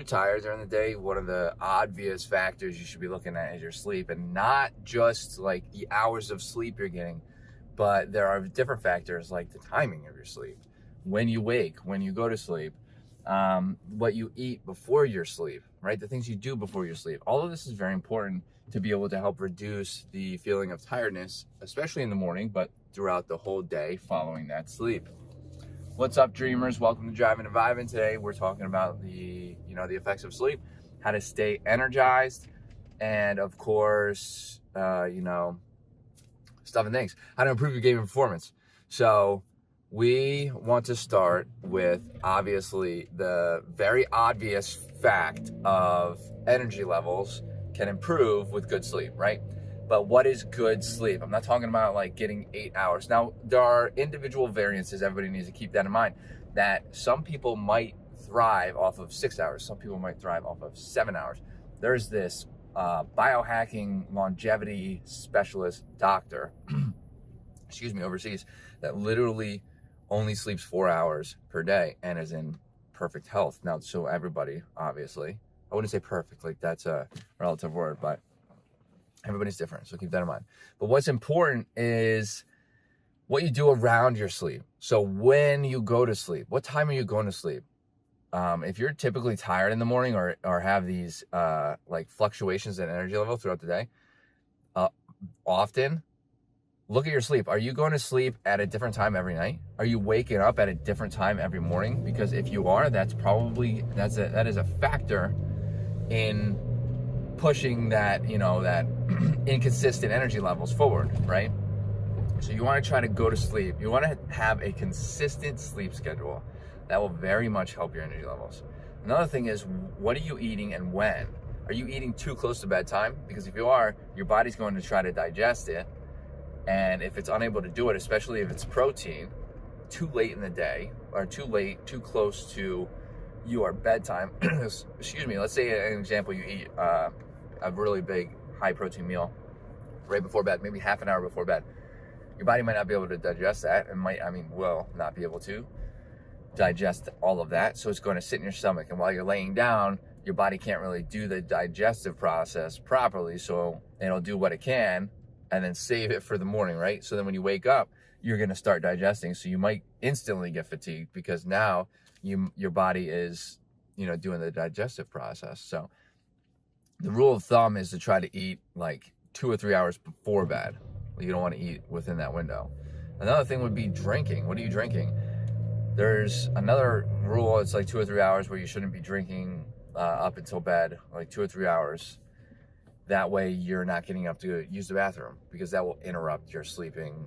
you're tired during the day, one of the obvious factors you should be looking at is your sleep, and not just like the hours of sleep you're getting, but there are different factors like the timing of your sleep, when you wake, when you go to sleep, what you eat before your sleep, right? The things you do before your sleep. All of this is very important to be able to help reduce the feeling of tiredness, especially in the morning, but throughout the whole day following that sleep. What's up, dreamers? Welcome to Driving and Vibing. Today we're talking about the effects of sleep, how to stay energized, and of course, stuff and things, how to improve your gaming performance. So we want to start with, obviously, the very obvious fact of energy levels can improve with good sleep, right? But what is good sleep? I'm not talking about like getting 8 hours. Now, there are individual variances. Everybody needs to keep that in mind, that some people might thrive off of 6 hours. Some people might thrive off of 7 hours. There's this biohacking longevity specialist doctor, overseas, that literally only sleeps 4 hours per day and is in perfect health. Now, so everybody, obviously, I wouldn't say perfect, like that's a relative word, but everybody's different, so keep that in mind. But what's important is what you do around your sleep. So when you go to sleep, what time are you going to sleep? If you're typically tired in the morning or have these like fluctuations in energy level throughout the day, often look at your sleep. Are you going to sleep at a different time every night? Are you waking up at a different time every morning? Because if you are, that is a factor in pushing that inconsistent energy levels forward, right? So you want to try to go to sleep. You want to have a consistent sleep schedule. That will very much help your energy levels. Another thing is, what are you eating and when? Are you eating too close to bedtime? Because if you are, your body's going to try to digest it. And if it's unable to do it, especially if it's protein, too late in the day, or too close to your bedtime, excuse me, let's say an example, you eat a really big high protein meal right before bed, maybe half an hour before bed. Your body might not be able to digest that, and will not be able to digest all of that. So it's going to sit in your stomach, and while you're laying down, your body can't really do the digestive process properly, so it'll do what it can and then save it for the morning, right? So then when you wake up, you're going to start digesting, so you might instantly get fatigued because now your body is doing the digestive process. So the rule of thumb is to try to eat like 2 or 3 hours before bed. You don't want to eat within that window. Another thing would be drinking. What are you drinking? There's another rule. It's like 2 or 3 hours where you shouldn't be drinking up until bed, like 2 or 3 hours. That way you're not getting up to use the bathroom, because that will interrupt your sleeping,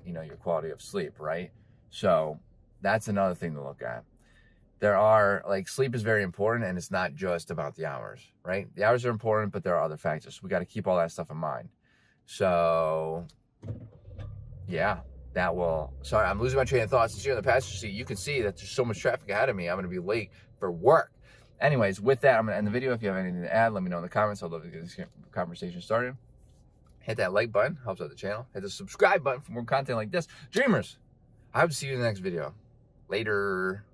your quality of sleep, right? So that's another thing to look at. There are, sleep is very important, and it's not just about the hours, right? The hours are important, but there are other factors. So we got to keep all that stuff in mind. So, yeah, sorry, I'm losing my train of thought. Since you're in the passenger seat, you can see that there's so much traffic ahead of me. I'm going to be late for work. Anyways, with that, I'm going to end the video. If you have anything to add, let me know in the comments. I'd love to get this conversation started. Hit that like button, helps out the channel. Hit the subscribe button for more content like this. Dreamers, I hope to see you in the next video. Later.